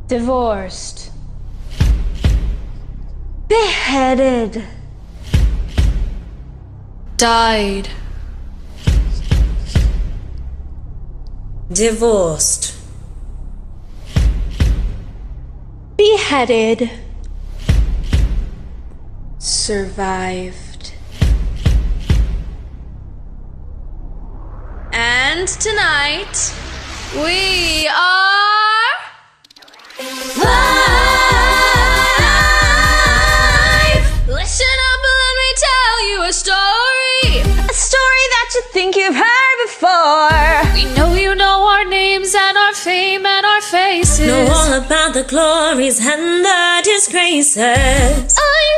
Divorced. Beheaded. Died. Divorced. Beheaded. Survived. And tonight, we are live! Listen up and let me tell you a story. A story that you think you've heard before. We know you know our names and our fame and our faces. Know all about the glories and the disgraces. I'm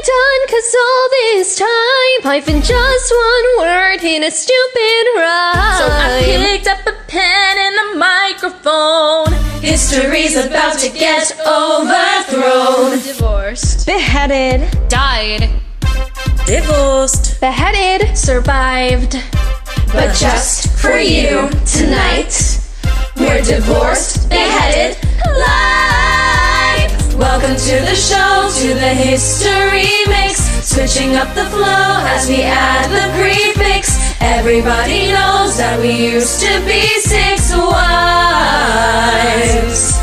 done 'cause all this time I've been just one word in a stupid rhyme. So I picked up a pen and a microphone. History's about to get overthrown. Divorced. Beheaded. Died. Divorced. Beheaded. Survived. But just for you, tonight, we're divorced, beheaded, live! Welcome to the show, to the history mix. Switching up the flow as we add the prefix. Everybody knows that we used to be 6 wives.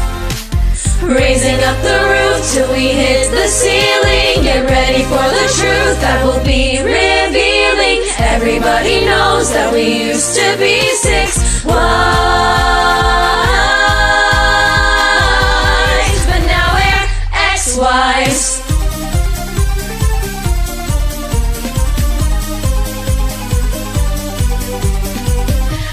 Raising up the roof till we hit the ceiling. Get ready for the truth that will be revealing. Everybody knows that we used to be 6 wives, but now we're ex-wives.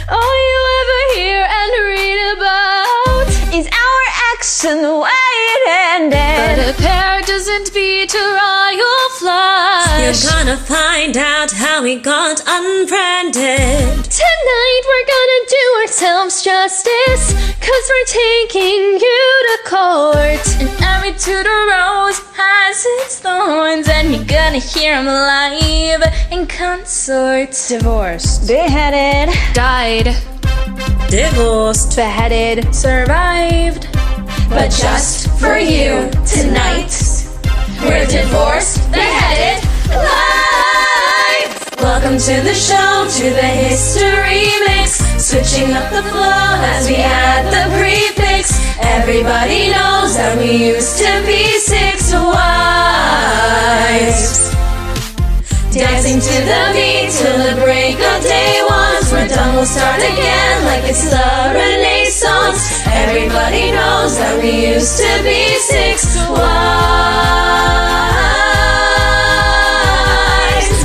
All you ever hear and read about is our ex and the way it ended. But a pair doesn't beat a royal flush. You're gonna find out how we got unbranded. Tonight we're gonna do ourselves justice, 'cause we're taking you to court. And every Tudor rose has its thorns, and you're gonna hear them live in consort. Divorced. Beheaded. Died. Divorced. Beheaded. Survived. But just for you, tonight, we're divorced, beheaded, live! Welcome to the show, to the history mix. Switching up the flow as we add the prefix. Everybody knows that we used to be 6 wives. Dancing to the beat till the break of day. Once we're done, we'll start again like it's the Renaissance. Everybody knows that we used to be 6 wives,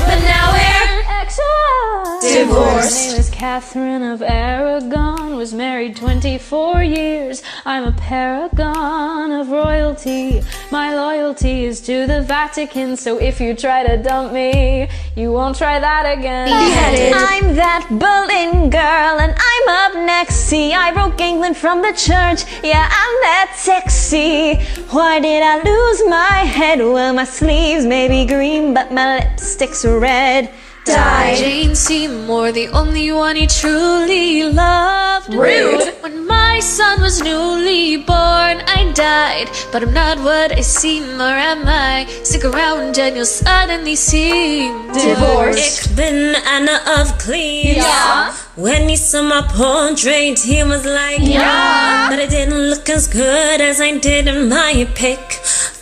but now we're Ex-wives. divorced. My name is Catherine of Aragon, was married 24 years. I'm a paragon of royalty. My loyalty is to the Vatican, so if you try to dump me, you won't try that again. Beheaded. I'm that Boleyn girl, and I'm up next. See, I broke England from the church. Yeah, I'm that sexy. Why did I lose my head? Well, my sleeves may be green, but my lipstick's red. Died. Jane Seymour, the only one he truly loved. Rude. When my son was newly born, I died. But I'm not what I seem, or am I? Stick around and you'll suddenly see. Divorced. Ik ben Anna of Cleves. Yeah. When he saw my portrait, he was like, Yeah. but I didn't look as good as I did in my pic.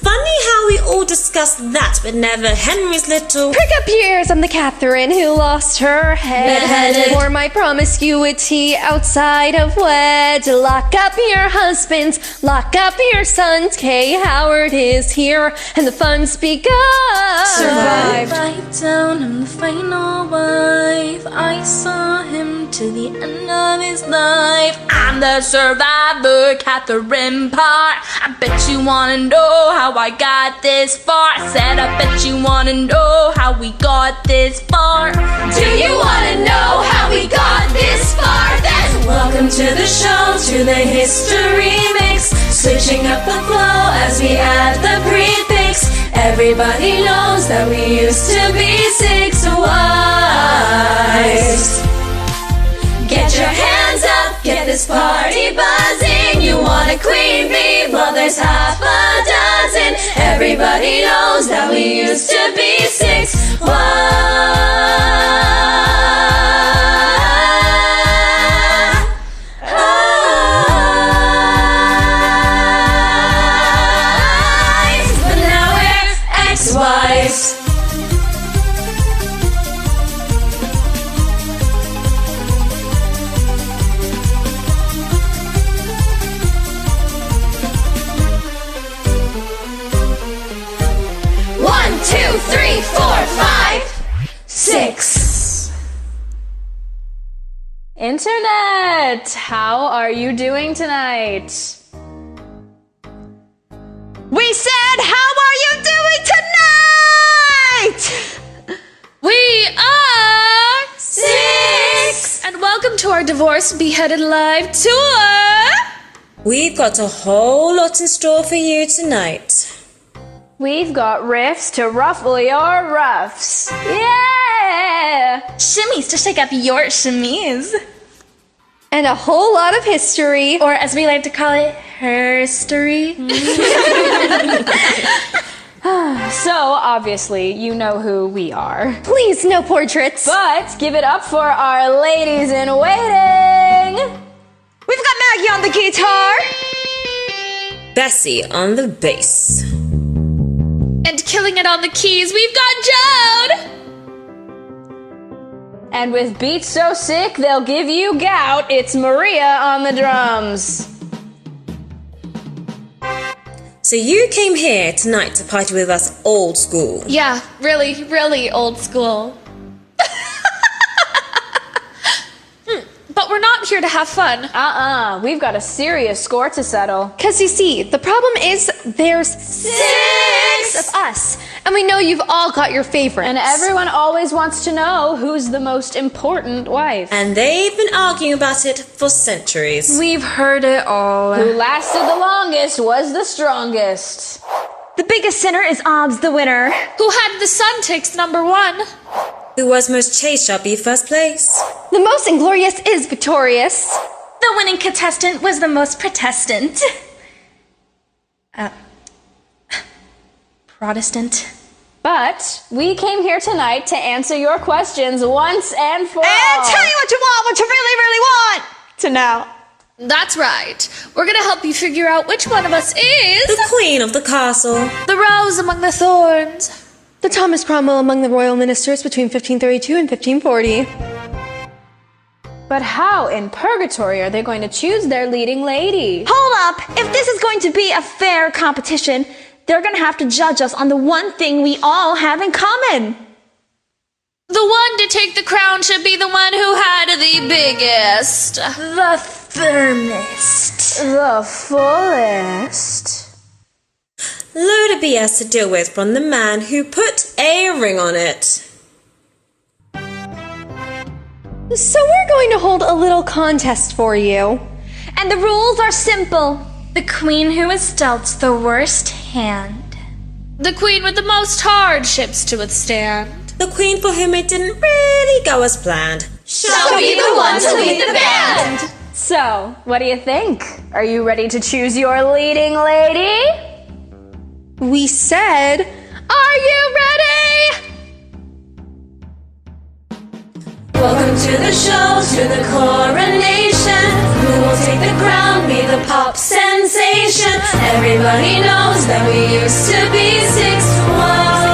Funny how we all discussed that, but never Henry's little. Prick up your ears, I'm the Catherine who lost her head. Beheaded. For my promiscuity outside of wed. Lock up your husbands, lock up your sons. Kay Howard is here, and the fun's begun. Survived. Right down, I'm the final wife. I saw him to the end of his life. I'm the survivor, Catherine Parr. I bet you wanna know how I got this far. I said I bet you wanna know how we got this far. Do you wanna know how we got this far? Then welcome to the show, to the history mix. Switching up the flow as we add the prefix. Everybody knows that we used to be 6 wives. Get your hands up, get this party buzzing. You wanna got a queen bee, well there's half a dozen. Everybody knows that we used to be 6 wives, but now we're ex-wives. Two, 3, 4, 5, 6. Internet, how are you doing tonight? We said, how are you doing tonight? We are 6, and welcome to our Divorce Beheaded Live tour. We've got a whole lot in store for you tonight. We've got riffs to ruffle your ruffs. Yeah! Shimmies to shake up your shimmies. And a whole lot of history. Or as we like to call it, herstory. So, obviously, you know who we are. Please, no portraits. But give it up for our ladies in waiting! We've got Maggie on the guitar. Bessie on the bass. And killing it on the keys, we've got Jode! And with beats so sick they'll give you gout, it's Maria on the drums. So you came here tonight to party with us old school. Yeah, really, really old school. But we're not here to have fun. We've got a serious score to settle. Because you see, the problem is there's 6 of us. And we know you've all got your favorites. And everyone always wants to know who's the most important wife. And they've been arguing about it for centuries. We've heard it all. Who lasted the longest was the strongest. The biggest sinner is Obs the winner. Who had the sun takes number 1? Who was most chaste shall be first place. The most inglorious is victorious. The winning contestant was the most protestant. Protestant. But we came here tonight to answer your questions once and for all. And tell you what you want, what you really, really want to know. That's right. We're gonna help you figure out which one of us is The queen of the castle. the rose among the thorns. The Thomas Cromwell among the royal ministers between 1532 and 1540. But how in purgatory are they going to choose their leading lady? Hold up! If this is going to be a fair competition, they're gonna have to judge us on the one thing we all have in common. The one to take the crown should be the one who had the biggest, the firmest, The fullest. Load of BS to deal with from the man who put a ring on it. So we're going to hold a little contest for you. And the rules are simple. the queen who was dealt the worst hand, the queen with the most hardships to withstand. The queen for whom it didn't really go as planned. Shall be the one to lead the band. So, what do you think? Are you ready to choose your leading lady? We said, Are you ready? Welcome to the show, to the coronation. Who will take the crown, be the pop sensation? Everybody knows that we used to be six wives.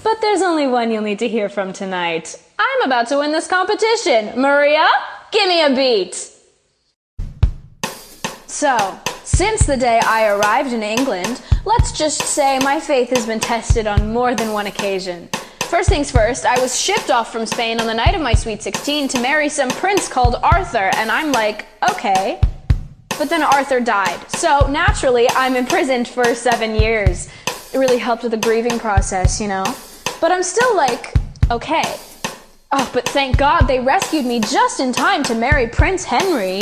But there's only one you'll need to hear from tonight. I'm about to win this competition. Maria, give me a beat. So, since the day I arrived in England, let's just say my faith has been tested on more than one occasion. First things first, I was shipped off from Spain on the night of my sweet 16 to marry some prince called Arthur, and I'm like, okay. But then Arthur died, so naturally I'm imprisoned for 7 years. It really helped with the grieving process, you know? But I'm still like, okay. Oh, but thank God they rescued me just in time to marry Prince Henry,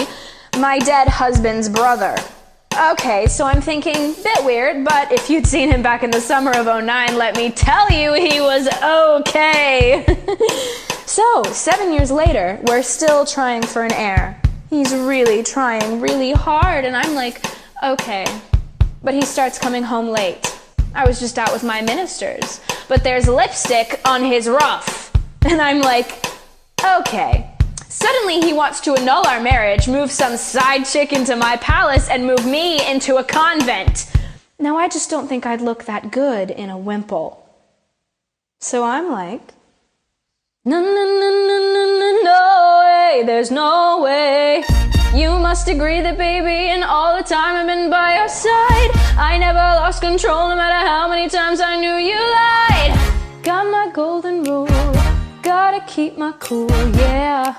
my dead husband's brother. Okay, so I'm thinking, bit weird, but if you'd seen him back in the summer of '09, let me tell you, he was okay. So, 7 years later, we're still trying for an heir. He's really trying really hard, and I'm like, okay. But he starts coming home late. I was just out with my ministers. But there's lipstick on his ruff. And I'm like, okay. Suddenly he wants to annul our marriage, move some side chick into my palace, and move me into a convent. Now I just don't think I'd look that good in a wimple. So I'm like, no, no, no, no, no, no, no way, there's no way. You must agree that, baby, in all the time I've been by your side, I never lost control no matter how many times I knew you lied. Got my golden rule, gotta keep my cool, yeah,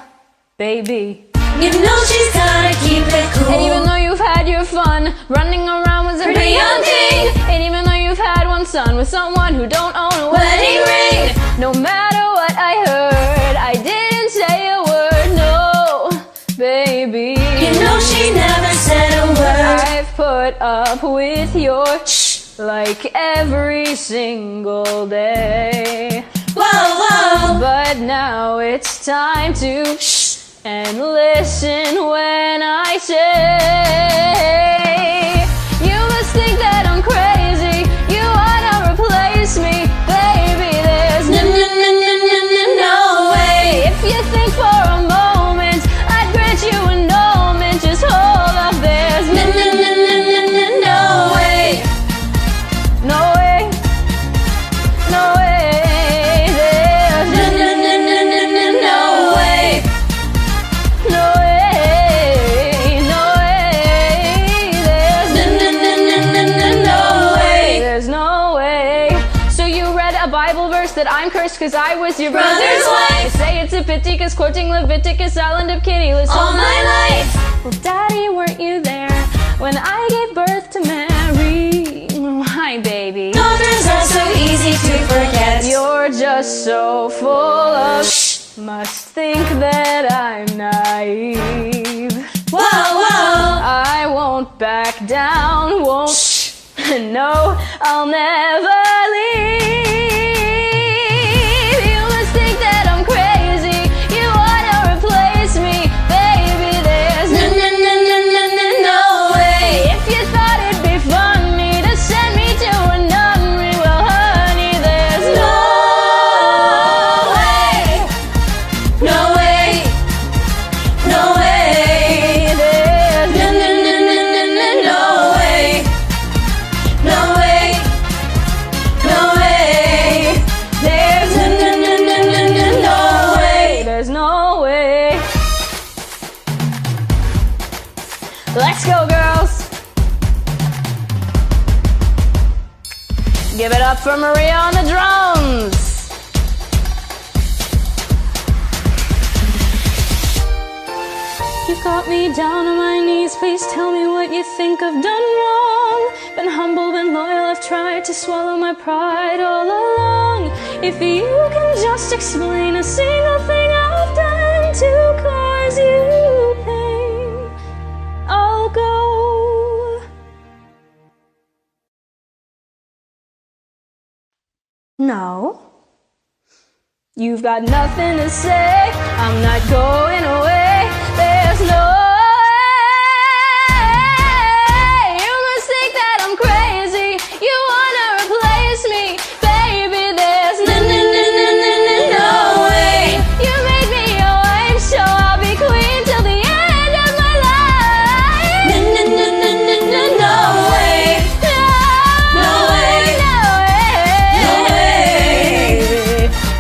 baby. You know she's gotta keep it cool. And even though you've had your fun, running around with a pretty young thing, and even though you've had one son with someone who don't own a wedding ring, no matter what I heard, I didn't say a word, no, baby. You know she never said a word. I've put up with your shh like every single day. Whoa, whoa. But now it's time to shh and listen when I say, you must think that I'm crazy, you wanna replace me, baby, there's no way. If you think for a moment I'd grant you annulment, just hold up, there's no way. No way. No way. There's no way. No way, no way, there's no way, there's no way. So you read a Bible verse that I'm cursed cause I was your brother's wife. They say it's a pity cause quoting Leviticus I'll end up kiddyless all my life. Well, Daddy, weren't you there when I gave birth to Mary? Hi, baby. Daughters are so easy to forget. You're just so full of must think that I'm naive. Whoa, whoa. I won't back down, won't. No, I'll never leave. You must think that I'm crazy. You wanna replace me, baby. There's no way. If you thought it'd be funny to send me to a nunnery, well, honey, there's no way. No way. No way. There's No way. No way. No way. There's No way. There's no way. Let's go, girls. Give it up for Maria on the drums. You got me down on my knees, please tell me what you think I've done wrong. Been humble, been loyal, I've tried to swallow my pride all along. If you can just explain a single thing I've done to cause you pain, I'll go. No. You've got nothing to say, I'm not going away, there's no way. You must think that I'm crazy, you wanna replace me, baby, there's no way. You made me your wife, so I'll be queen till the end of my life. No way. No way. No way. No way.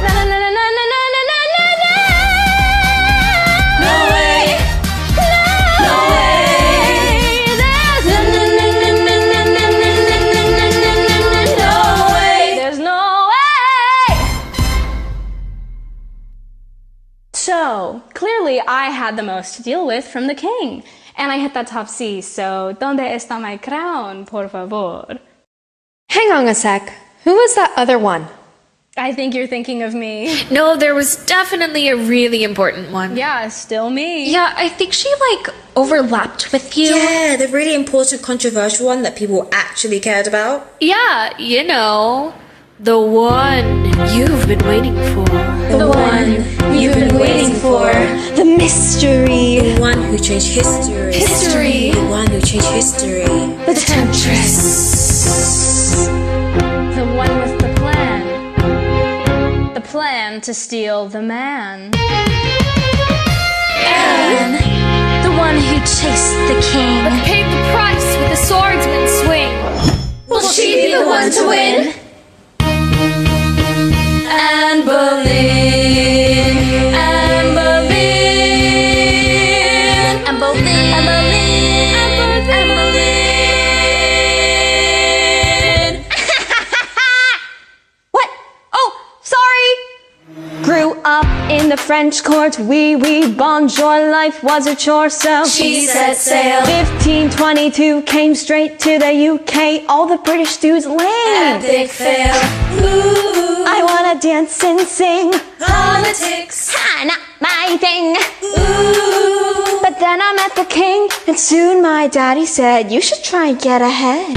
No, no, no, no, no, no, no, no, no, no. No way. No way. There's No way. There's no way! So, clearly I had the most to deal with from the king. And I hit that top C, so ¿Dónde está my crown, por favor? Hang on a sec. Who was that other one? I think you're thinking of me. No, there was definitely a really important one. Yeah, still me. Yeah, I think she overlapped with you. Yeah, the really important controversial one that people actually cared about. Yeah, you know, the one you've been waiting for. The one you've been waiting for. The mystery. The one who changed history. History. The one who changed history. The temptress. The one with the plan. The plan to steal the man. Anne, the one who chased the king, But paid the price with the swordsman's swing. will she be the one to win? Anne Boleyn, Anne Boleyn, Anne Boleyn, Anne Boleyn, Anne Boleyn. What? Oh, sorry! Grew up in the French court, oui, bonjour, life was a chore, so She set sail. 1522 came straight to the UK, all the British dudes lame. Epic fail. Ooh, I wanna dance and sing, politics. ah, not my thing. Ooh, But then I met the king, and soon my daddy said, you should try and get ahead.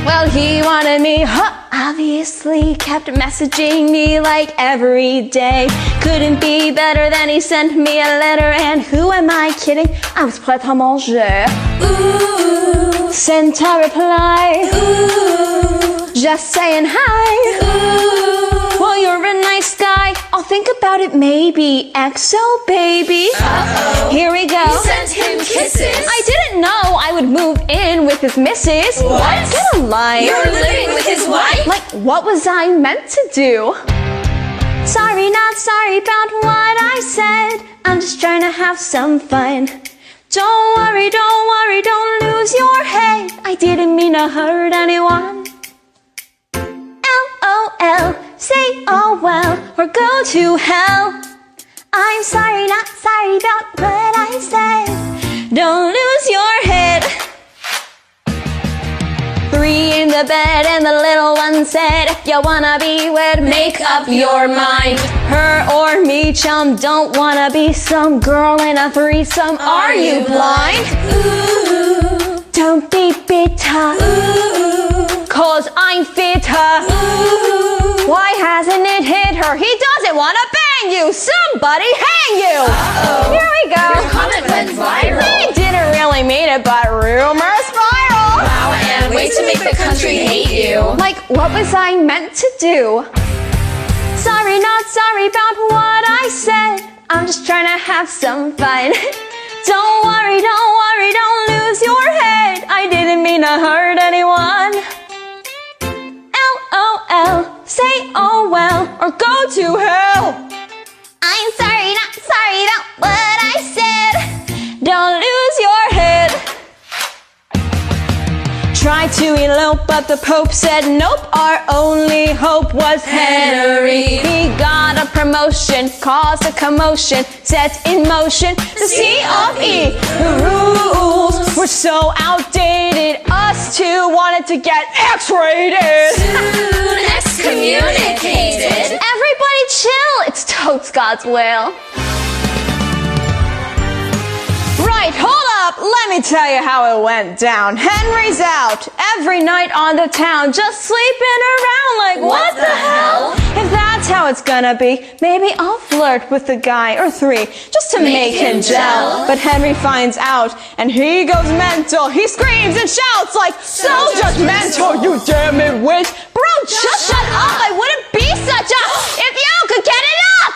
Well, he wanted me, obviously, kept messaging me like every day. Couldn't be better than he sent me a letter, and who am I kidding? I was prête à manger. ooh, Sent a reply, ooh, just saying hi. ooh. Well, you're a nice guy, I'll think about it maybe. XO, baby. Uh-oh. Here we go. You sent him kisses. I didn't know I would move in with his missus. What? Get a life. You're living with his wife? Like, what was I meant to do? Sorry, not sorry about what I said. I'm just trying to have some fun. Don't worry, don't lose your head. I didn't mean to hurt anyone. LOL, say oh well, or go to hell. I'm sorry, not sorry about what I said. Don't lose your head. 3 in the bed and the little one said, if you wanna be wed, make up your mind. Her or me, chum, don't wanna be some girl in a threesome. Are you blind? Ooh, Don't be bitter, ooh, cause I'm fitter. ooh. Why hasn't it hit her? He doesn't wanna bang you. Somebody hang you. Uh-oh. Here we go. Your comment went viral. He didn't really mean it, but rumors spiral. Wow, Anne, way to make the country hate you. Like, what was I meant to do? Sorry, not sorry about what I said. I'm just trying to have some fun. Don't worry, don't lose your head. I didn't mean to hurt anyone. LOL, say oh well, or go to hell. I'm sorry, not sorry about what I said. Don't lose your head. Tried to elope, but the Pope said nope. Our only hope was Henry. He got a promotion, caused a commotion, set in motion the C of E. The rules were so outdated, us two wanted to get X-rated. Soon excommunicated. Everybody chill, it's totes God's will. Right, hold up, let me tell you how it went down. Henry's out every night on the town, just sleeping around like what the hell? If that's how it's gonna be, maybe I'll flirt with a guy or 3 just to make him gel. But Henry finds out and he goes mental. He screams and shouts like, so judgmental, you damn it witch. Bro, just shut up, I wouldn't be such a, if you could get it up.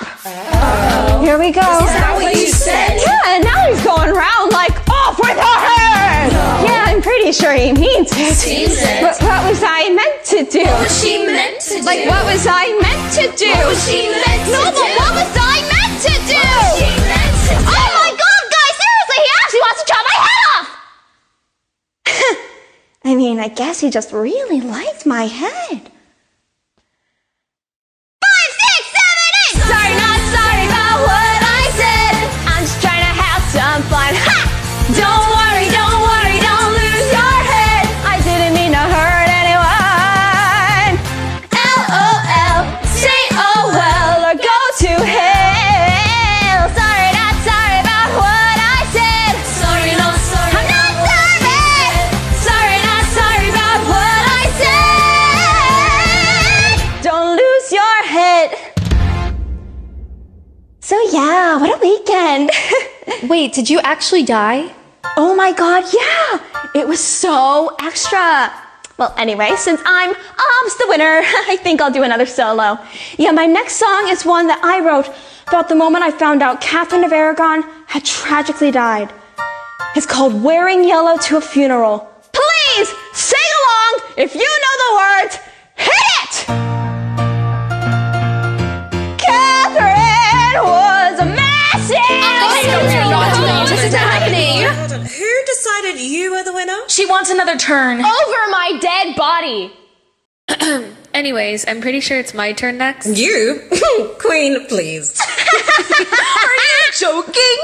Here we go. Is that what you said? Yeah, and now he's going around like, off with her head! No. Yeah, I'm pretty sure he means it. Seems it. But what was I meant to do? What was she meant to do? Like, what was I meant to do? What was she meant to No, do? but what was I meant to do? What was she meant to do? Oh my god, guys, seriously, he actually wants to chop my head off! I mean, I guess he just really liked my head. 5, 6, 7, 8! Sorry, not sorry about what I said. I'm just trying to have some fun. Ha! Don't worry, don't lose your head. I didn't mean to hurt anyone. LOL, say oh well, or go to hell. Sorry, not sorry about what I said. Sorry, not sorry. I'm not sorry. Sorry, not sorry about what I said. So yeah, what a weekend. Wait, did you actually die? Oh my god, yeah! It was so extra. Well, anyway, since I'm the winner, I think I'll do another solo. Yeah, my next song is one that I wrote about the moment I found out Catherine of Aragon had tragically died. It's called Wearing Yellow to a Funeral. Please sing along if you know the words. Hit it! Catherine was a This isn't happening. Hold on. Who decided you were the winner? She wants another turn. Over my dead body! Anyways, I'm pretty sure it's my turn next. You? Queen, please. Joking?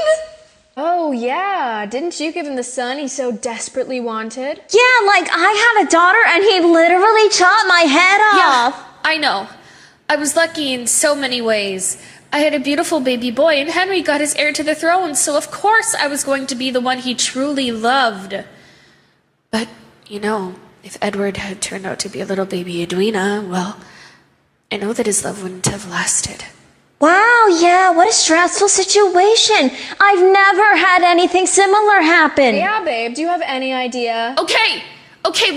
Oh, yeah. Didn't you give him the son he so desperately wanted? Yeah, like I had a daughter and he literally chopped my head off. Yeah, I know. I was lucky in so many ways. I had a beautiful baby boy, and Henry got his heir to the throne, so of course I was going to be the one he truly loved. But, you know, if Edward had turned out to be a little baby Edwina, well, I know that his love wouldn't have lasted. Wow, yeah, what a stressful situation. I've never had anything similar happen. Yeah, babe, do you have any idea? Okay,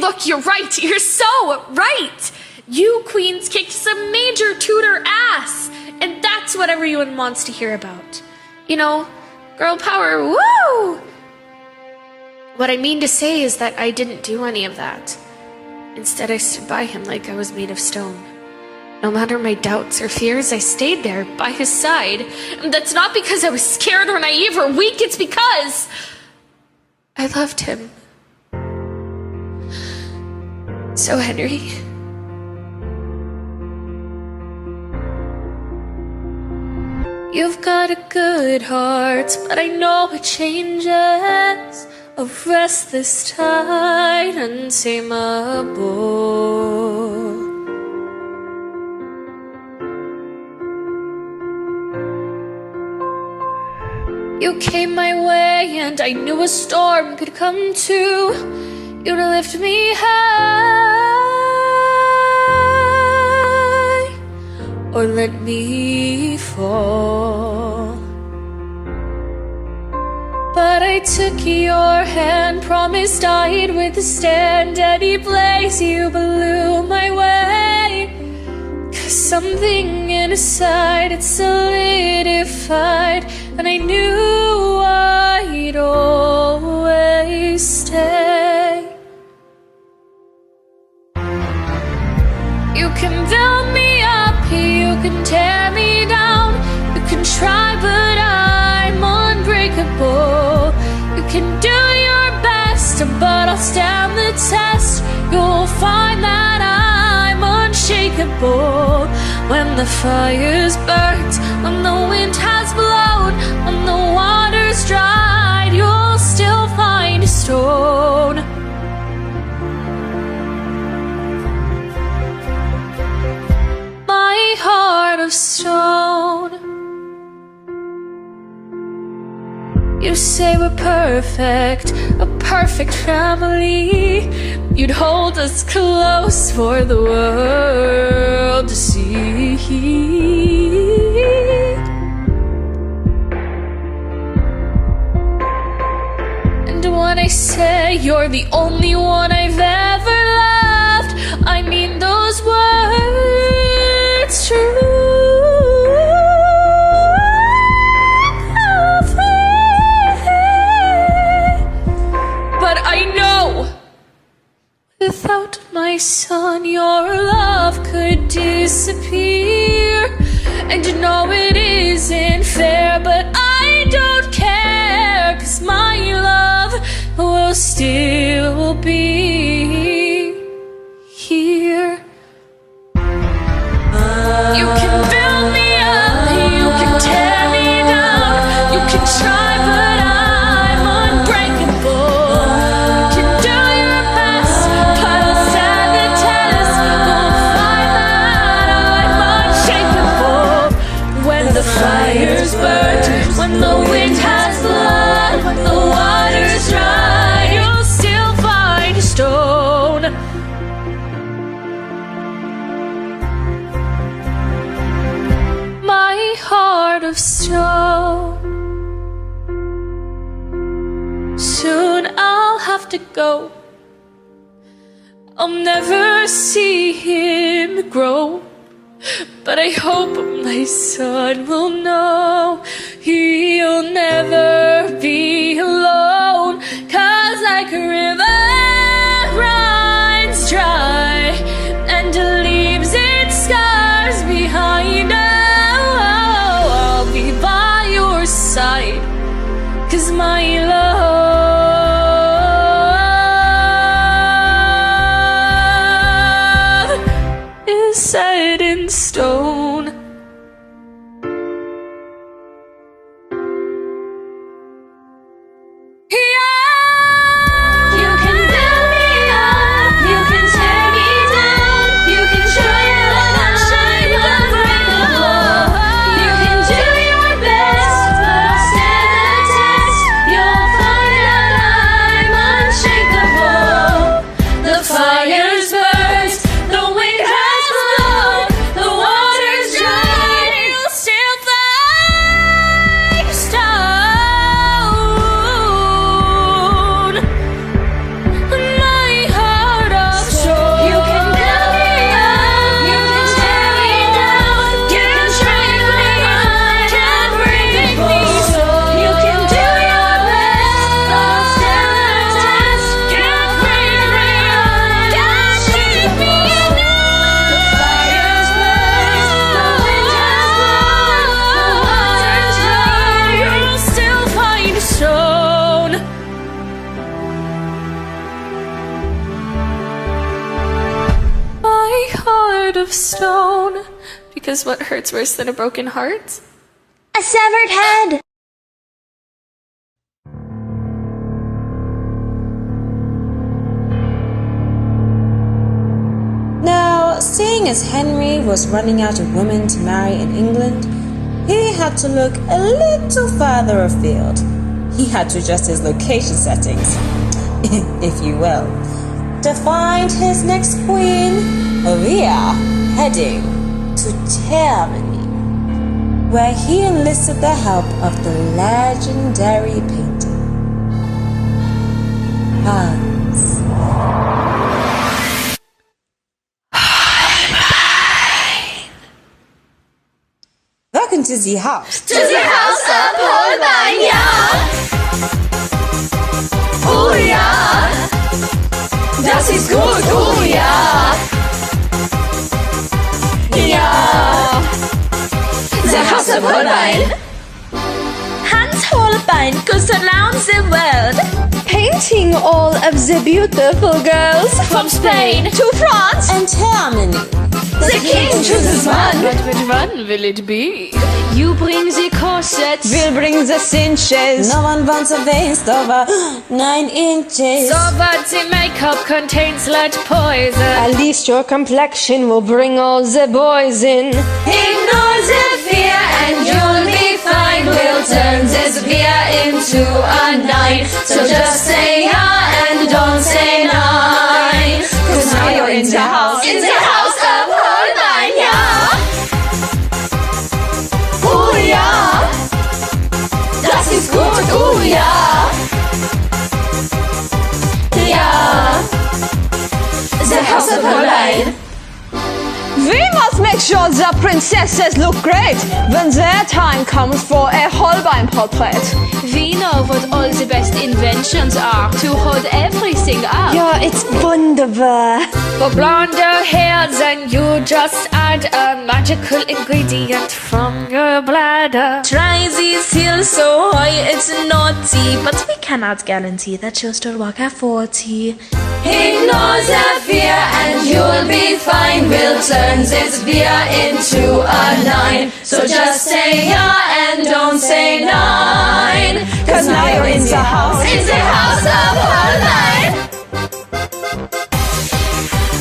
look, you're right. You're so right. You queens kicked some major Tudor ass, and that's what everyone wants to hear about. You know, girl power, woo! What I mean to say is that I didn't do any of that. Instead, I stood by him like I was made of stone. No matter my doubts or fears, I stayed there by his side. And that's not because I was scared or naive or weak, it's because I loved him. So, Henry, you've got a good heart, but I know it changes. A restless tide, untamable. You came my way and I knew a storm could come too. You'd lift me high or let me fall. But I took your hand, promised I'd withstand any blaze you blew my way. 'Cause something inside it solidified, and I knew I'd always stay. You can build me up, you can tear me down. You can try, but I'm unbreakable. You can do your best, but I'll stand the test. You'll find that I'm unshakable. When the fire's burnt, when the wind has blown, when the water's dried, you'll still find a stone. My heart of stone. You say we're perfect, a perfect family. You'd hold us close for the world to see. And when I say you're the only one I've ever loved, I mean those words true. Without my son, your love could disappear. And you know it isn't fair, but I don't care, 'cause my love will still be here. You can build me up, you can tear me down. You can try, but I'm unbreakable. You can do your best, but I'll stand the test. You'll find that I'm unshakable. When the fire's burnt, when the wind has blood, when the water's dry, you'll still find a stone. My heart of of stone. Soon I'll have to go. I'll never see him grow, but I hope my son will know he'll never be alone. 'Cause like a river runs dry and leaves its scars behind, I'll be by your side, 'cause my love is set in stone. You can build me up, you can tear me down, you can try but I'm unbreakable. You can do your best, but I'll stand the test. You'll find that I'm unshakable. The fire's burnt, the wind has blown, the water's dry, you'll still find stone. My heart of stone. You can build me up, you can tear me down, you can try but can't break me. You can do your best, but I'll stand the test. Can't break me, can't shake me enough. The fire's burnt, the wind has blown, the water's dry, you'll still find stone. My heart of stone. Because what hurts worse than a broken heart? A severed head. Now, seeing as Henry was running out of women to marry in England, he had to look a little further afield. He had to adjust his location settings, if you will, to find his next queen, Olivia, heading to Germany, where he enlisted the help of the legendary painter, Hans. Welcome to the house. To the house of Boleyn, yeah. Oh yeah. Das ist gut, oh yeah. Yeah. The house of Boleyn. Hans Holbein goes around the world, Painting all of the beautiful girls from Spain to France. And Germany. the king chooses one. But which one will it be? You bring the corsets. We'll bring the cinches. No one wants a waist over 9 inches. So but the makeup contains lead poison. At least your complexion will bring all the boys in. Ignore the fear and you'll be fine. We'll turn this fear into a nine. So just say yeah and don't say nine. 'Cause now you're in the house. In the house of Boleyn, yeah. Oh yeah. Das ist gut, oh yeah. Yeah. The house of Boleyn. We must make sure the princesses look great when their time comes for a Holbein portrait. We know what all the best inventions are to hold everything up. Yeah, it's wunderbar. For blonder hair, then you just add a magical ingredient from your bladder. Try these heels so high it's naughty, but we cannot guarantee that you'll still walk at 40. Ignore the fear and you'll be fine. We'll turn this beer into a 9. So just say yeah and don't say nine. 'Cause now you're in the house. In the house of Boleyn.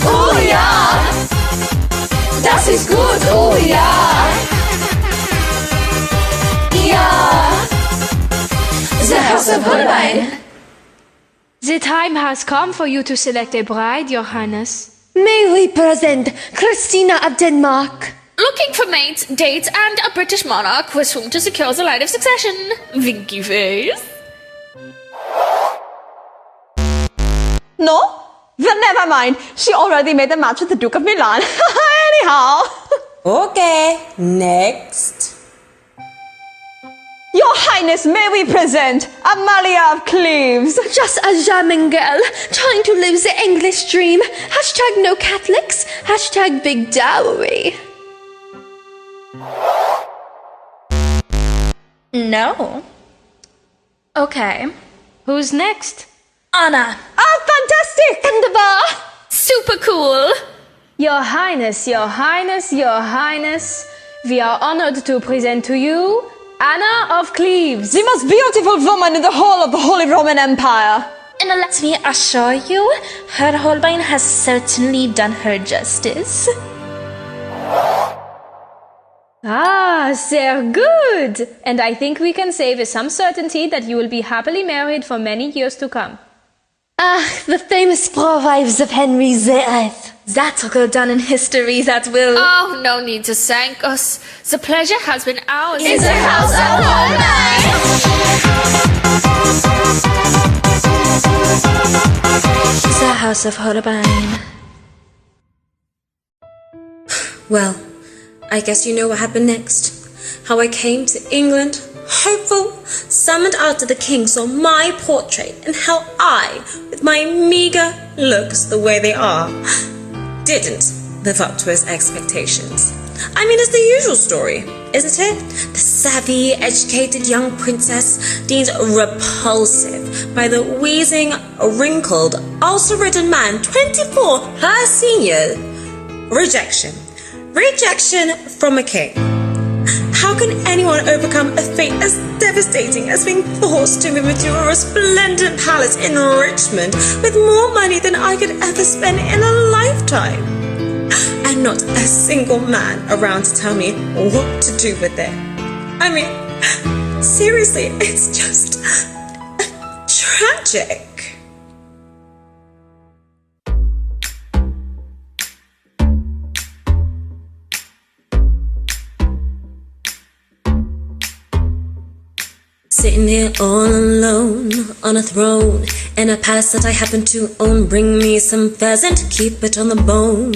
Oh yeah. Das ist gut, oh yeah. Yeah. The house of Boleyn. The time has come for you to select a bride, Your Highness. May we present Christina of Denmark. looking for mates, dates, and a British monarch with whom to secure the line of succession. Winky face. No? Well, never mind. She already made a match with the Duke of Milan. Anyhow. Okay, next. Your Highness, may we present Amalia of Cleves. Just a charming girl trying to live the English dream. Hashtag no Catholics. Hashtag big dowry. No. Okay. Who's next? Anna. Ah, fantastic! Wunderbar! Super cool. Your Highness, Your Highness, Your Highness, we are honored to present to you Anna of Cleves. The most beautiful woman in the whole of the Holy Roman Empire. And let me assure you, her Holbein has certainly done her justice. Ah, sehr good! And I think we can say with some certainty that you will be happily married for many years to come. Ah, the famous four wives of Henry VIII. That'll go down in history, that will. Oh, no need to thank us. The pleasure has been ours. In the house of Holbein. The house of Holbein. Well, I guess you know what happened next. How I came to England, hopeful, summoned after the king saw my portrait, and how I, with my meager looks the way they are, didn't live up to his expectations. I mean, it's the usual story, isn't it? The savvy, educated young princess deemed repulsive by the wheezing, wrinkled, ulcer-ridden man 24, her senior. Rejection. Rejection from a king. How can anyone overcome a fate as devastating as being forced to move into a resplendent palace in Richmond with more money than I could ever spend in a lifetime? And not a single man around to tell me what to do with it. I mean, seriously, it's just tragic. Sitting here all alone on a throne in a palace that I happen to own. Bring me some pheasant, keep it on the bone.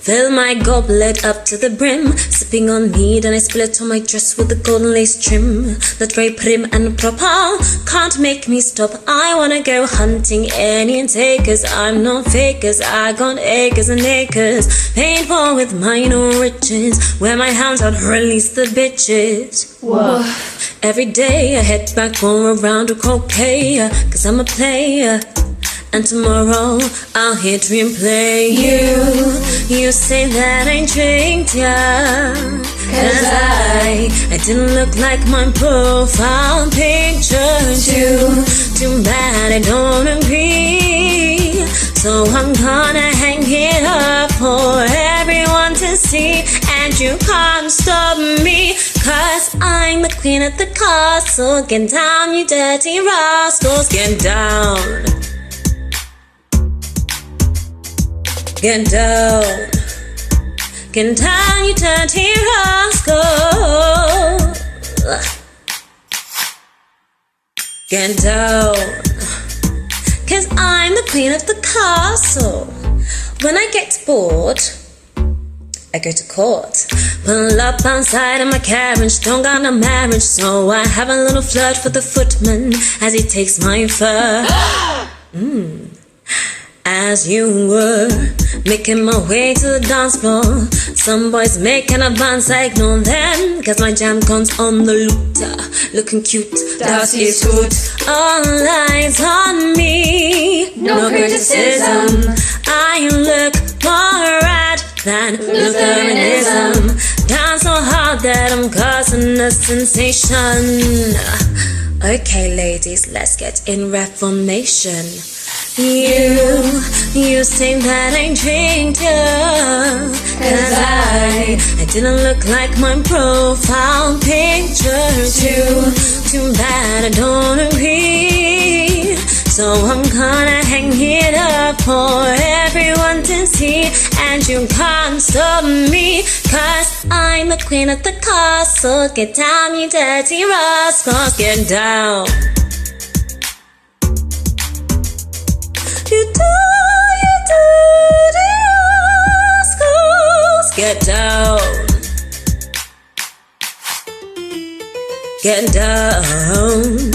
Fill my goblet up to the brim, sipping on mead, and I spill it on my dress with the golden lace trim. That's very prim and proper, can't make me stop. I wanna go hunting any and takers. I'm not fakers, I got acres and acres, paid for with mine own riches. Where my hounds out, release the bitches. Whoa. Every day I head back for a round of croquet, cause I'm a player. And tomorrow I'll hit replay you say that I tricked ya, cause I didn't look like my profile picture. Too bad I don't agree. So I'm gonna hang it up for everyone to see. And you can't stop me, cause I'm the queen of the castle. Get down, you dirty rascals, get down. Get down, you dirty rascal. Get down, cause I'm the queen of the castle. When I get bored, I go to court. Pull up outside in my carriage, don't got no marriage, so I have a little flirt with the footman as he takes my fur. As you were making my way to the dance floor, some boys making a dance, I ignore them, cause my jam comes on the looter, looking cute, das ist gut. All eyes on me, no criticism. I look more rad than Lutheranism. Dance so hard that I'm causing a sensation. Okay ladies, let's get in reformation. You say that I tricked you, cause I didn't look like my profile picture. Too bad I don't agree. So I'm gonna hang it up for everyone to can see, and you can't stop me, 'cause I'm the queen of the castle. Get down, you dirty rascals, get down. You dirty rascals, get down. Get down.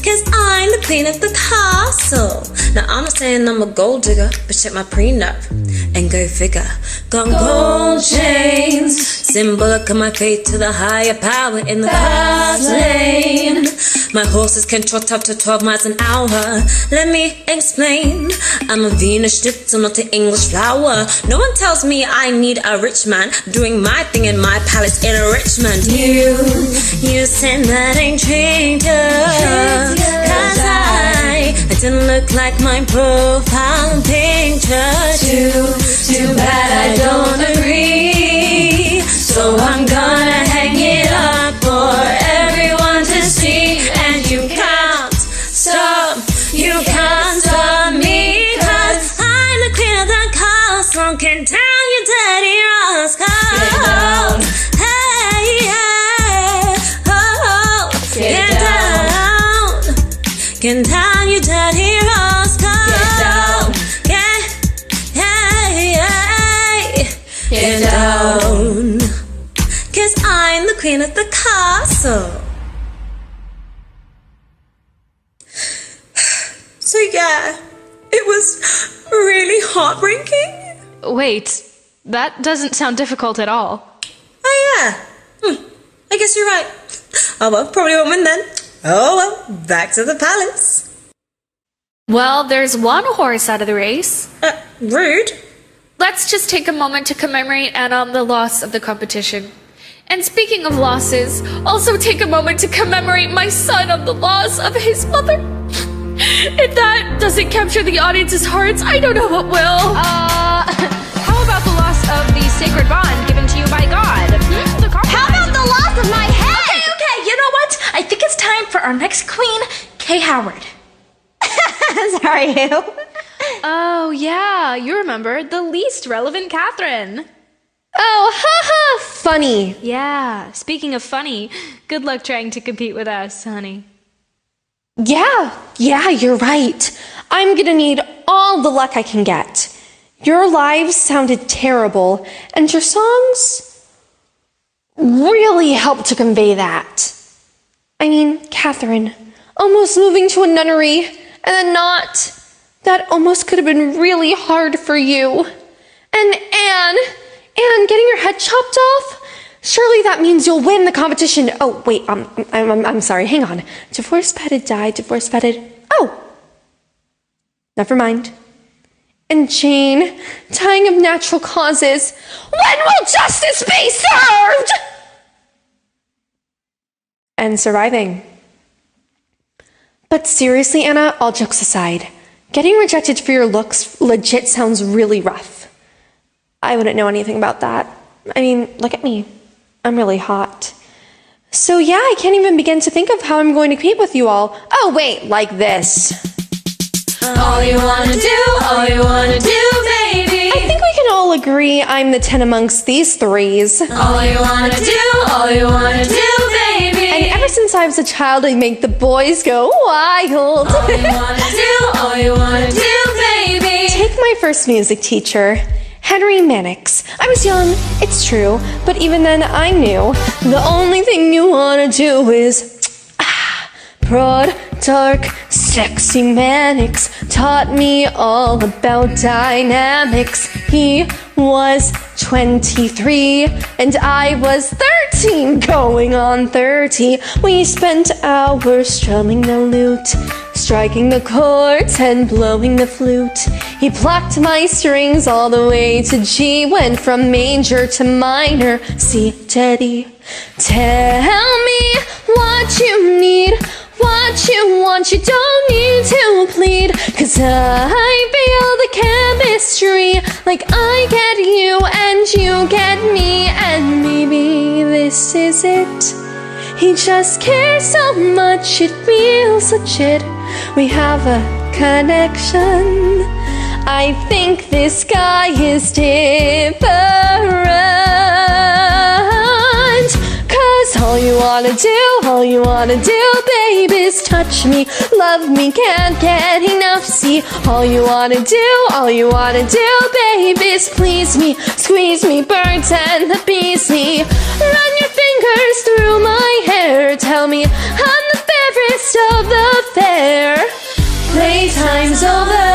'Cause I'm the queen of the castle. Now I'm not saying I'm a gold digger, but check my prenup and go figure. Got gold chains, symbolic of my faith to the higher power in the fast lane. My horses can trot up to 12 miles an hour. Let me explain. I'm a Venus schnitzel, not an English flower. No one tells me I need a rich man doing my thing in my palace in Richmond. You said that ain't traitor. 'Cause I didn't look like my profile picture. Too bad I don't agree. So I'm gonna hang it up for everyone to see. And you can't stop me, 'cause I'm the queen of the castle. Get down, you dirty rascal. Hey, hey, oh, get down. Get down, you dirty rascal. Get down. Get down. 'Cause I'm the queen of the castle. So yeah, it was really heartbreaking. Wait, that doesn't sound difficult at all. Oh yeah, I guess you're right. Oh well, probably won't win then. Oh well, back to the palace. Well, there's one horse out of the race. Rude. Let's just take a moment to commemorate Anna on the loss of the competition. And speaking of losses, also take a moment to commemorate my son on the loss of his mother. If that doesn't capture the audience's hearts, I don't know what will. How about the loss of the sacred bond given to you by God? How about the loss of my head? Okay, you know what? I think it's time for our next queen, Kay Howard. Sorry, who? Oh, yeah, you remember, the least relevant Catherine. Oh, haha, funny. Yeah, speaking of funny, good luck trying to compete with us, honey. Yeah, you're right. I'm gonna need all the luck I can get. Your lives sounded terrible, and your songs really helped to convey that. I mean, Catherine, almost moving to a nunnery, and then not. That almost could have been really hard for you. And Anne getting your head chopped off? Surely that means you'll win the competition. Oh, wait, I'm sorry, hang on. Divorce petted died, divorce petted. Oh, never mind. And Jane, dying of natural causes. When will justice be served? And surviving. But seriously, Anna, all jokes aside, getting rejected for your looks legit sounds really rough. I wouldn't know anything about that. I mean, look at me. I'm really hot. So yeah, I can't even begin to think of how I'm going to compete with you all. Oh wait, like this. All you wanna do, baby. I think we can all agree I'm the 10 amongst these threes. All you wanna do, baby. And ever since I was a child, I make the boys go wild. All you wanna do, baby. Take my first music teacher, Henry Mannix. I was young, it's true, but even then I knew the only thing you wanna do is broad, dark, sexy Mannix taught me all about dynamics. He was 23 and I was 13, going on 30. We spent hours strumming the lute, striking the chords and blowing the flute. He plucked my strings all the way to G, went from major to minor, C to D. Tell me what you need, what you want, you don't need to plead, 'cause I feel the chemistry, like I get you and you get me, and maybe this is it. He just cares so much, it feels legit. We have a connection. I think this guy is different. 'Cause all you wanna do, babe, is touch me, love me, can't get enough. See, all you wanna do, babe, is please me, squeeze me, birds and the bees me. Run your fingers through my hair, tell me I'm the fairest of the fair. Playtime's over.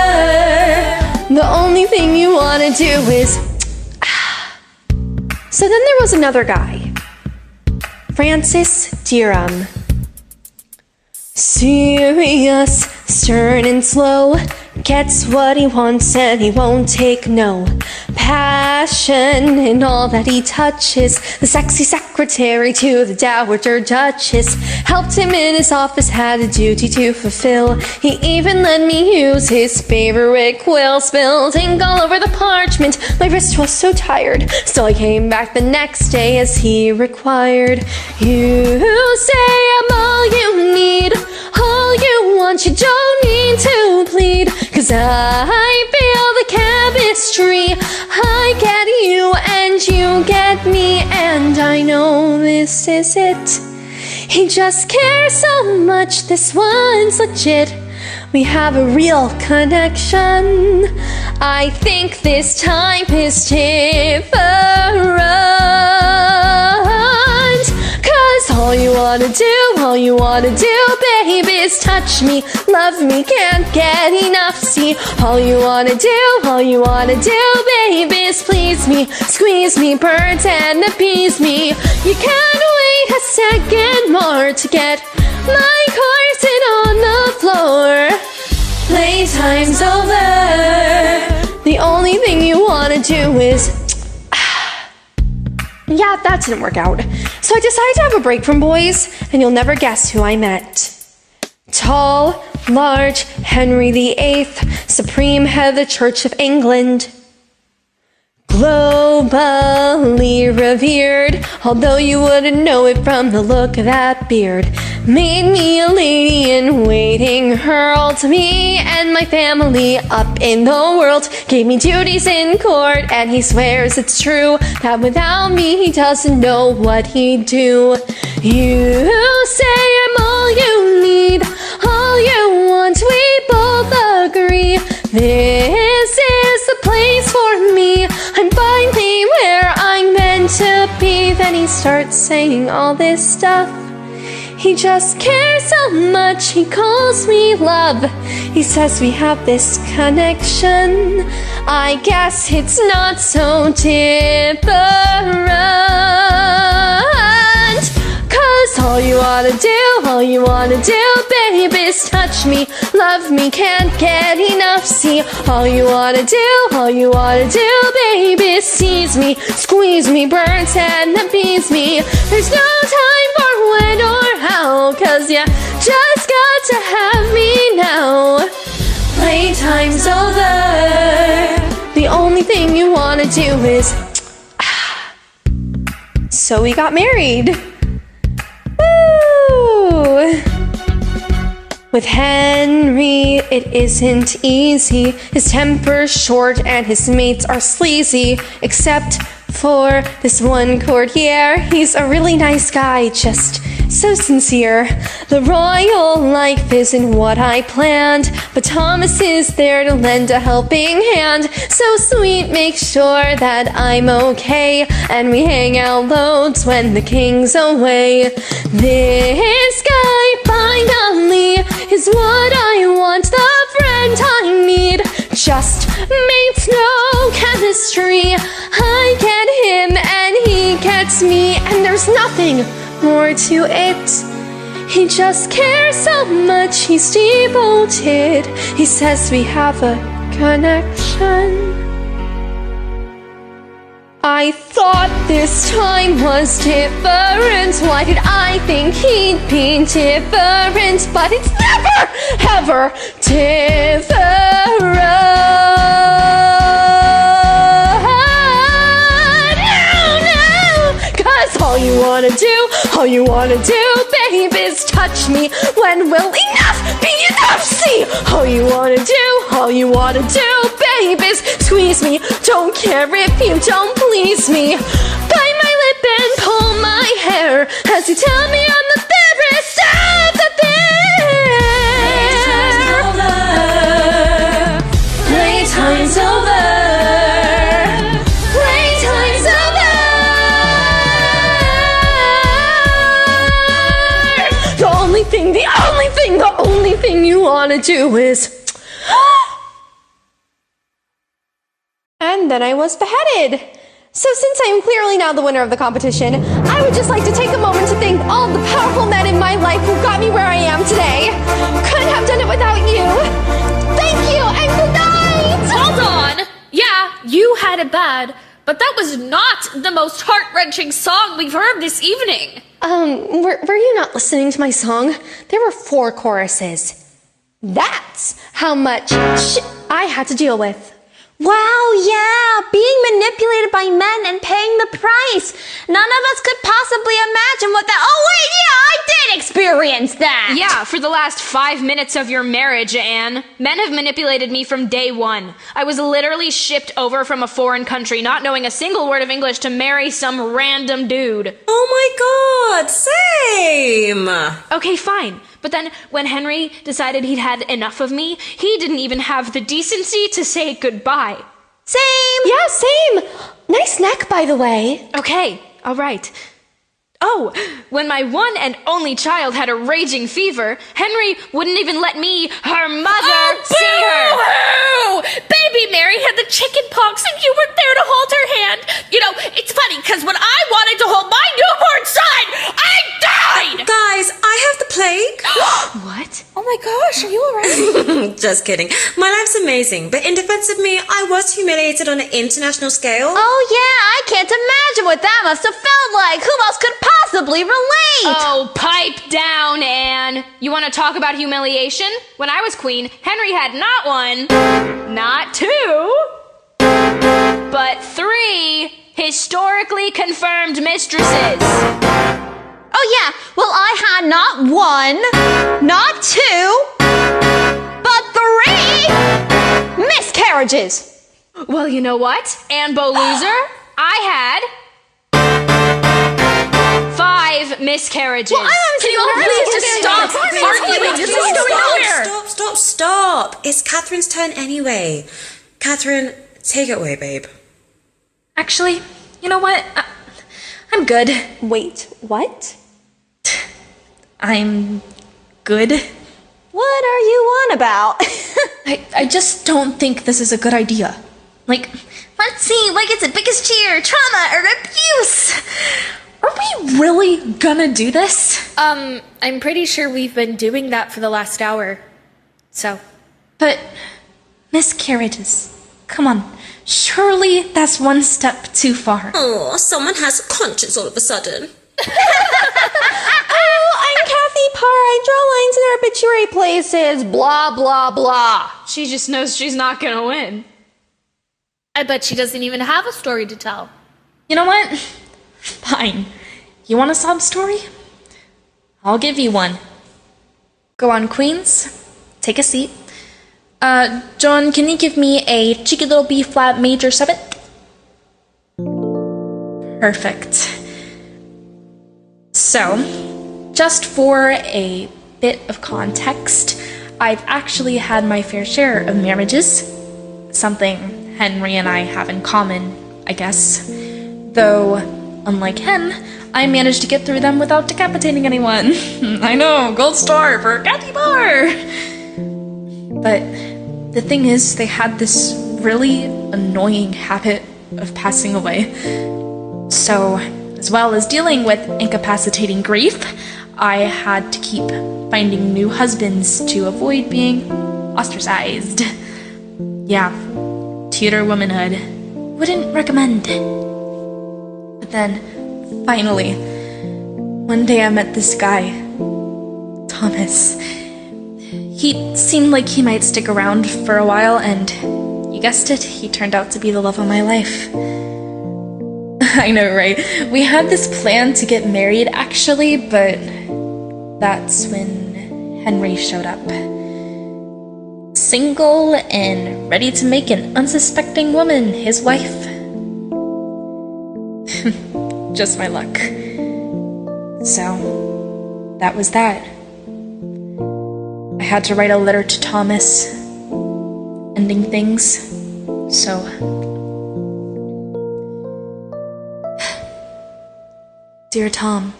The only thing you wanna do is So then there was another guy, Francis Deerham. Serious, stern and slow, gets what he wants and he won't take no. Passion in all that he touches, the sexy secretary to the Dowager Duchess. Helped him in his office, had a duty to fulfill. He even let me use his favorite quill. Spilled ink all over the parchment, my wrist was so tired. Still I came back the next day as he required. You say I'm all you need, all you want, you don't need to plead. 'Cause I feel the chemistry, I get you and you get me, and I know this is it. He just cares so much, this one's legit. We have a real connection. I think this type is different. 'Cause all you wanna do, babe, is touch me, love me, can't get enough. See, all you wanna do, babe, is please me, squeeze me, birds and appease me. You can't wait a second more to get my corset on the floor. Playtime's over. The only thing you wanna do is yeah, that didn't work out. So I decided to have a break from boys, and you'll never guess who I met. Tall, large, Henry VIII, supreme head of the Church of England. Globally revered, although you wouldn't know it from the look of that beard. Made me a lady in waiting, hurled me and my family up in the world. Gave me duties in court, and he swears it's true that without me he doesn't know what he'd do. You say I'm all you need, all you want, we both agree. This is the place for me, I'm finally where I'm meant to be. Then he starts saying all this stuff. He just cares so much, he calls me love. He says we have this connection. I guess it's not so different. 'Cause all you wanna do, babe, is touch me, love me, can't get enough. See, all you wanna do, babe, is seize me, squeeze me, birds and appease me. There's no time for when or how, 'cause you just got to have me now. Playtime's over. The only thing you wanna do is So we got married. Woo! With Henry, it isn't easy. His temper's short and his mates are sleazy. Except for this one courtier, he's a really nice guy, just so sincere. The royal life isn't what I planned, but Thomas is there to lend a helping hand. So sweet, make sure that I'm okay, and we hang out loads when the king's away. This guy finally is what I want, the friend I need. Just mates, no chemistry. I get him and he gets me, and there's nothing more to it. He just cares so much, he's devoted. He says we have a connection. I thought this time was different. Why did I think he'd be different? But it's never, ever different. All you wanna do, babe, is touch me. When will enough be enough? See, all you wanna do, babe, is squeeze me. Don't care if you don't please me. Bite my lip and pull my hair as you tell me I'm the fairest of the fair. Playtime's over. Playtime's over. The only thing you wanna do is. And then I was beheaded. So since I am clearly now the winner of the competition, I would just like to take a moment to thank all of the powerful men in my life who got me where I am today. Couldn't have done it without you. Thank you and good night! Hold on! Yeah, you had it bad, but that was not the most heart-wrenching song we've heard this evening. Were you not listening to my song? There were 4 choruses. That's how much I had to deal with. Wow, yeah, being manipulated by men and paying the price. None of us could possibly imagine what that— Oh wait, yeah, I did experience that! Yeah, for the last 5 minutes of your marriage, Anne. Men have manipulated me from day one. I was literally shipped over from a foreign country, not knowing a single word of English, to marry some random dude. Oh my god, same! Okay, fine. But then, when Henry decided he'd had enough of me, he didn't even have the decency to say goodbye. Same! Yeah, same! Nice neck, by the way. Okay, all right. Oh, when my one and only child had a raging fever, Henry wouldn't even let me, her mother, see her. Boo-hoo! Baby Mary had the chicken pox and you weren't there to hold her hand. You know, it's funny because when I wanted to hold my newborn son, I died! Guys, I have the plague. What? Oh my gosh, are you alright? Just kidding. My life's amazing, but in defense of me, I was humiliated on an international scale. Oh yeah, I can't imagine what that must have felt like. Who else could possibly relate? Oh, pipe down, Anne. You want to talk about humiliation? When I was queen, Henry had not 1, not 2, but 3 historically confirmed mistresses. Oh yeah, well I had not 1, not 2, but 3 miscarriages. Well, you know what, Anne Loser? I had 5 miscarriages. Well, Can you all please just stop arguing? This is going nowhere. Stop. It's Catherine's turn anyway. Catherine, take it away, babe. Actually, you know what? I'm good. Wait, what? I'm good. What are you on about? I just don't think this is a good idea. Like, let's see, what gets the biggest cheer, trauma or abuse? Are we really gonna do this? I'm pretty sure we've been doing that for the last hour. So. But, miscarriages. Come on. Surely that's one step too far. Oh, someone has a conscience all of a sudden. Oh, I'm Kathy Parr. I draw lines in obituary places. Blah, blah, blah. She just knows she's not gonna win. I bet she doesn't even have a story to tell. You know what? Fine. You want a sob story? I'll give you one. Go on, Queens. Take a seat. John, can you give me a cheeky little B flat major 7? Perfect. So, just for a bit of context, I've actually had my fair share of marriages. Something Henry and I have in common, I guess. Though, unlike him, I managed to get through them without decapitating anyone. I know, gold star for Kathy Parr! But the thing is, they had this really annoying habit of passing away. So, as well as dealing with incapacitating grief, I had to keep finding new husbands to avoid being ostracized. Yeah, Tudor womanhood. Wouldn't recommend. But then, finally, one day I met this guy, Thomas. He seemed like he might stick around for a while, and you guessed it, he turned out to be the love of my life. I know, right? We had this plan to get married, actually, but that's when Henry showed up. Single and ready to make an unsuspecting woman his wife. Just my luck. So, that was that. I had to write a letter to Thomas, ending things, so... Dear Tom,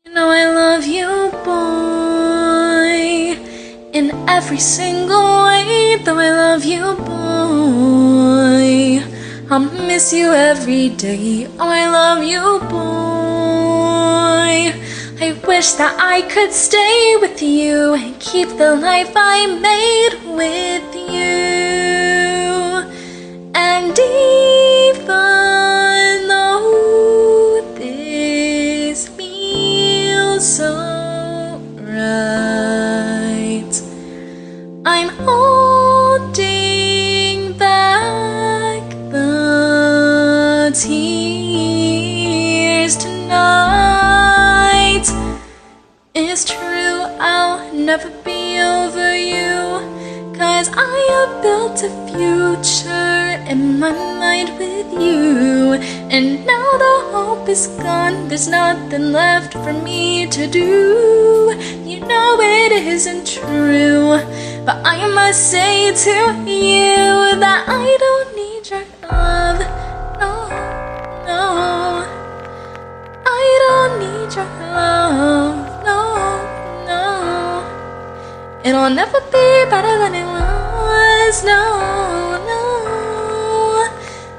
you know I love you, boy, in every single way, though I love you, boy, I'll miss you every day, oh I love you, boy, I wish that I could stay with you and keep the life I made with you, and even though this feels so right, I'm holding back the tears tonight. It's true, I'll never be over you, 'cause I have built a future in my mind with you, and now the hope is gone, there's nothing left for me to do. You know it isn't true, but I must say to you that I don't need your love, no, no, I don't need your love, no, no, it'll never be better than it was, no, no,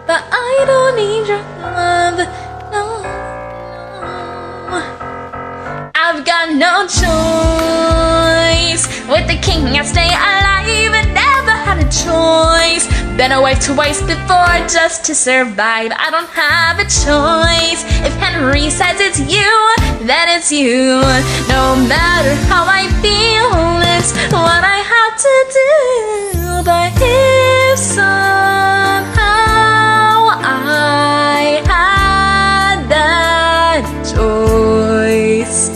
but I don't need your love, no, no. I've got no choice. With the king I stay alive and never had a choice. Been a wife twice before just to survive. I don't have a choice. If Henry says it's you, then it's you. No matter how I feel, it's what I have to do. But if somehow I had that choice,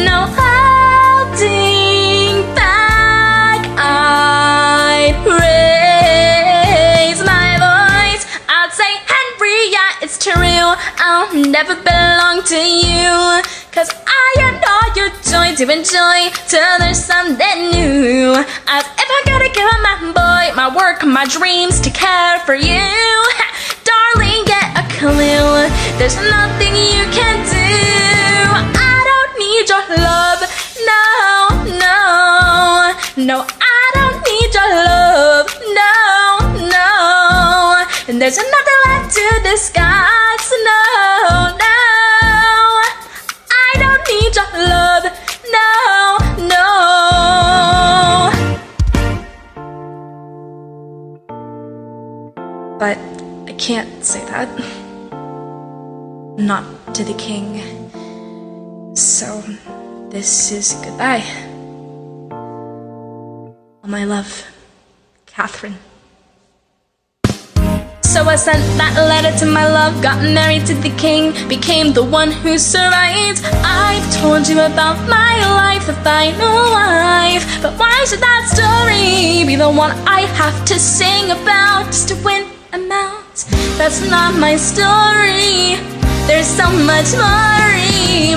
no holding back, I'd raise my voice. I'd say, Henry, yeah, it's true, I'll never belong to you, 'cause I am not your joy to enjoy till there's something new. As if I gotta give up my boy, my work, my dreams to care for you. Darling, get a clue, there's nothing you can do. I don't need your love, no, no, no, I don't need your love, no, no, and there's nothing left to discuss, no, no, I don't need your love, no, no. but I can't say that. Not to the king. So, this is goodbye. All my love, Catherine. So I sent that letter to my love, got married to the king, became the one who survived. I've told you about my life, the final life, but why should that story be the one I have to sing about just to win a mount? That's not my story. There's so much more.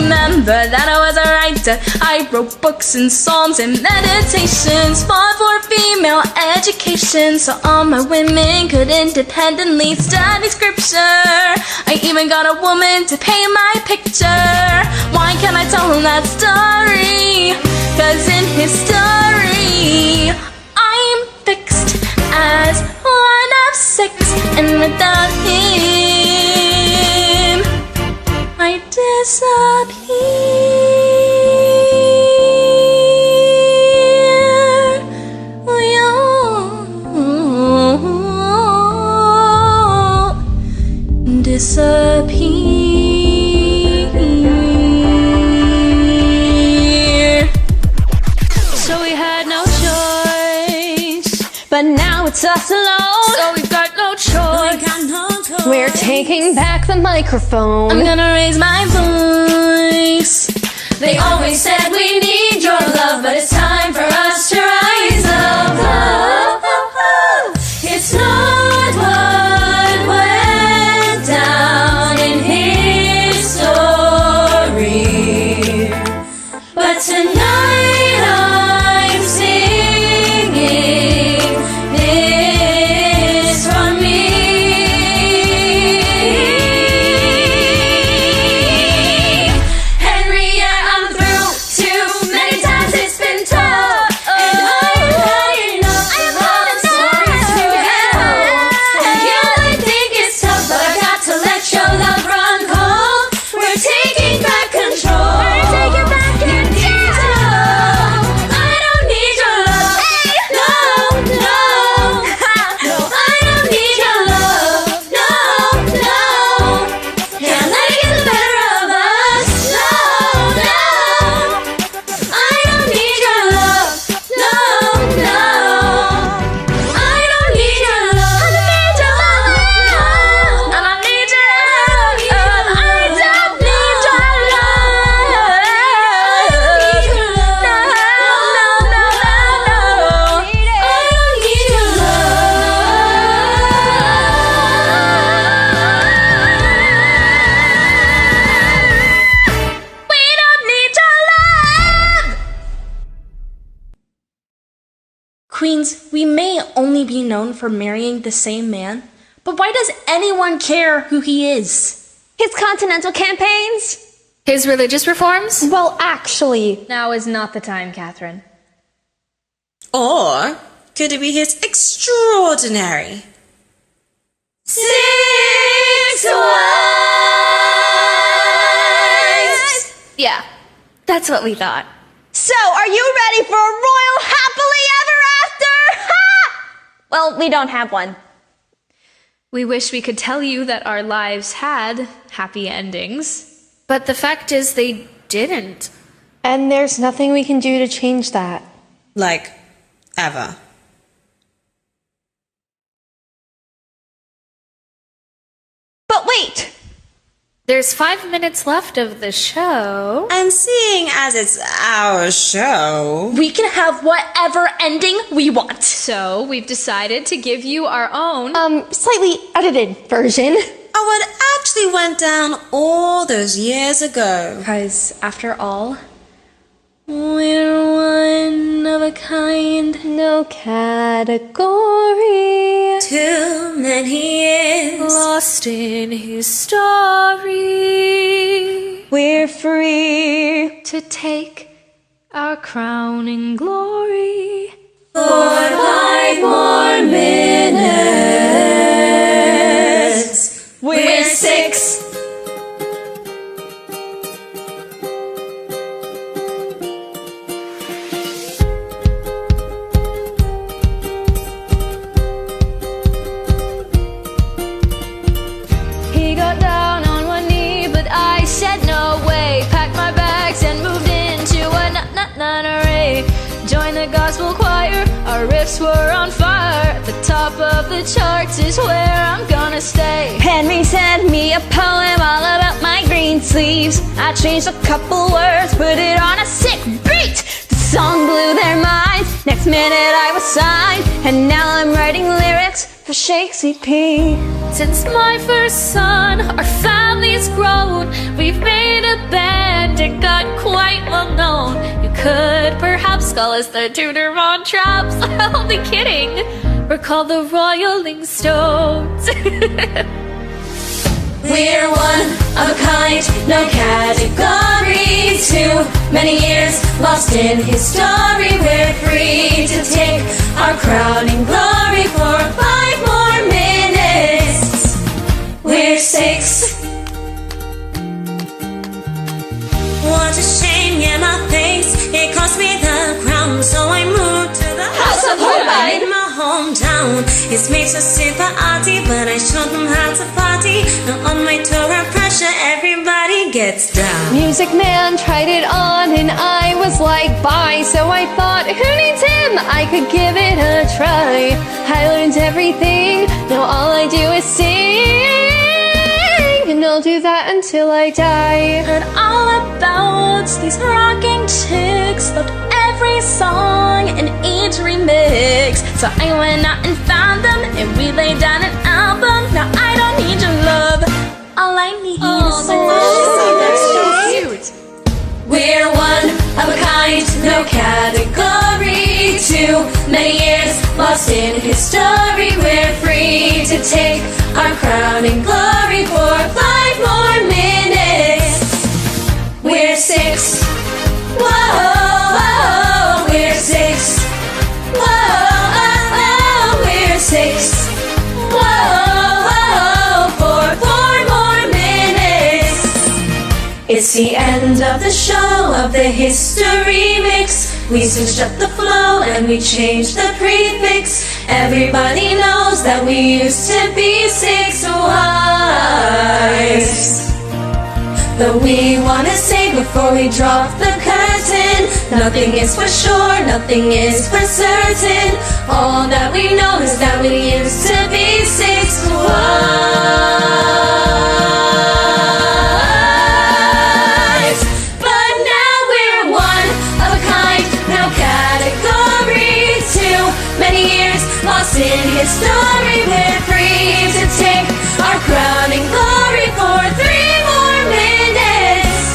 Remember that I was a writer. I wrote books and songs and meditations, fought for female education so all my women could independently study scripture. I even got a woman to paint my picture. Why can't I tell him that story? 'Cause in his story I'm fixed as one of six, and without him I disappear. Disappear. So we had no choice, But now it's us alone. so we've got no choice. We got no choice. We're taking back the microphone. I'm gonna raise my voice. They always said we need your love, but it's time for us to rise up. It's not what went down in history, but tonight I'm singing this from me. Henry, yeah, I'm through. Too many times it's been tough, and I've had enough of all the stories to get home. And yeah, I think it's tough, but I got to let your love run cold. We're taking back control. We're taking back control. I don't need your love. No, no, no. I don't need your love. No, no. Can't let it get the better of us. No, no. I don't need your love. No, no. I don't need your love. I need your love. I don't need your love. I don't need your Queens, we may only be known for marrying the same man, but why does anyone care who he is? His continental campaigns? His religious reforms? Well, actually, Now is not the time, Catherine. Or could it be his extraordinary 6 wives! Yeah, that's what we thought. So, are you ready for a royal happily ever after? Ha! Well, we don't have one. We wish we could tell you that our lives had happy endings. But the fact is they didn't. and there's nothing we can do to change that. like ever. But wait! There's 5 minutes left of the show. And seeing as it's our show, We can have whatever ending we want. So we've decided to give you our own. Slightly edited version. of what actually went down all those years ago. Because after all, We're one of a kind. No category. Too many years. Lost in his story. We're free. to take our crowning glory. For 5 more minutes. We're 6. He got down on one knee, but I said no way. Packed my bags and moved into a nunnery. Joined the gospel choir, our riffs were on fire. The top of the charts is where I'm gonna stay. Henry sent me a poem all about my green sleeves. I changed a couple words, put it on a sick beat. The song blew their minds. Next minute I was signed, and now I'm writing lyrics for Shakespeare P. Since my first son, our family's grown. We've made a band and got quite well known. You could perhaps call us the Tudor Von Traps. Only kidding. We're called the Royaling Stones. We're one of a kind, no category. Too many years lost in history. We're free to take our crowning glory for 5 more minutes. We're 6. What a shame, yeah, my face. It cost me the crown, so I moved to the house of Boleyn in my hometown. It's made so super arty, but I showed them how to party. Now on my tour of pressure, everybody gets down. Music Man tried it on and I was like, bye. So I thought, who needs him? I could give it a try. I learned everything, now all I do is sing. and I'll do that until I die. Heard all about these rocking chicks, loved every song and each remix. So I went out and found them, and we laid down an album. Now I don't need your love, all I need is That's so cute. We're one of a kind, no category. Too many years lost in history. We're free to take our crowning glory for 5 more minutes. We're 6. Whoa, whoa, we're 6. Whoa, we're 6. Whoa, for 4 more minutes. It's the end of the show, of the history mix. We switched up the flow and we changed the prefix. Everybody knows that we used to be 6 wives. But we wanna say before we drop the curtain, nothing is for sure, nothing is for certain. All that we know is that we used to be 6 wives. But now we're one of a kind, no category. Too many years lost in history. We're free to take our crowning glory for 3 more minutes.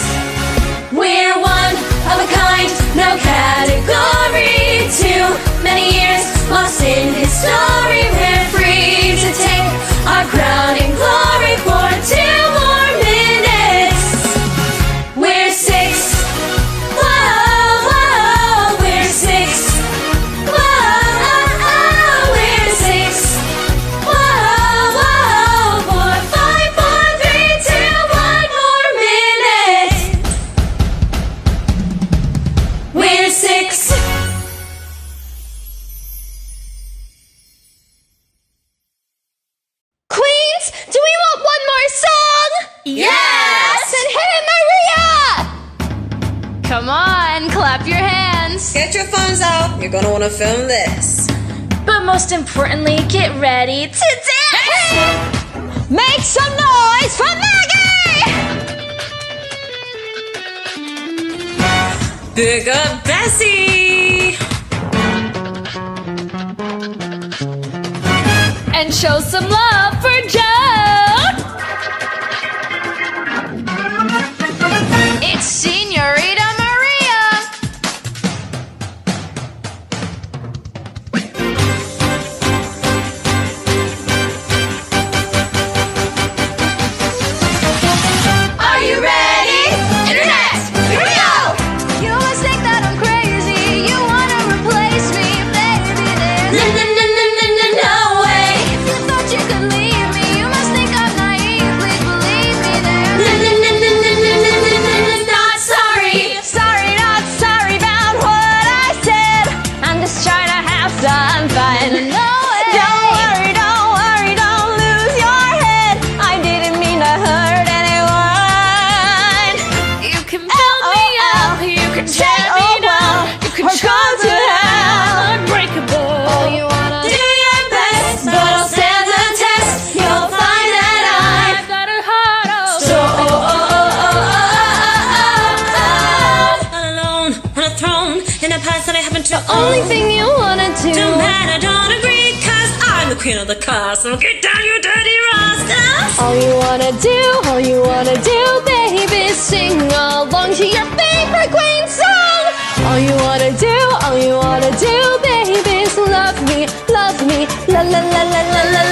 We're one of a kind, no category. Too many years lost in history. We're free to take our crowning glory for 2 more minutes. We're 6. Whoa, whoa, we're 6. Whoa, we're 6. Whoa, whoa, for 5, 4, 3, 2, 1 more minute. We're 6. Queens, do we want one more song? Yes! Then hit it, Maria! Come on, clap your hands. Get your phones out. You're gonna wanna film this. But most importantly, get ready to dance! Make some noise for Maggie! Big up Bessie! And show some love for Joan. It's Senorita Maria. Are you ready? Internet, here we go! You must think that I'm crazy. You wanna replace me, baby. No way! If you thought you could leave me, you must think I'm naive. Please believe me there. Not sorry! Sorry, not sorry about what I said. I'm just trying to have some fun. No way. Don't worry, don't lose your head. I didn't mean to hurt anyone. You can build me up, you can tear me down, you can or go to hell. unbreakable. All you wanna Do your best, but I'll stand the test. You'll find that I've got a heart of I'm alone on a throne in a past that I happen to Only thing you wanna do. Don't matter, don't agree, 'cause I'm the queen of the castle. Get down, you dirty rascals! All you wanna do, baby, is sing along to your favorite Queen song. All you wanna do, baby, is love me, la la la la la la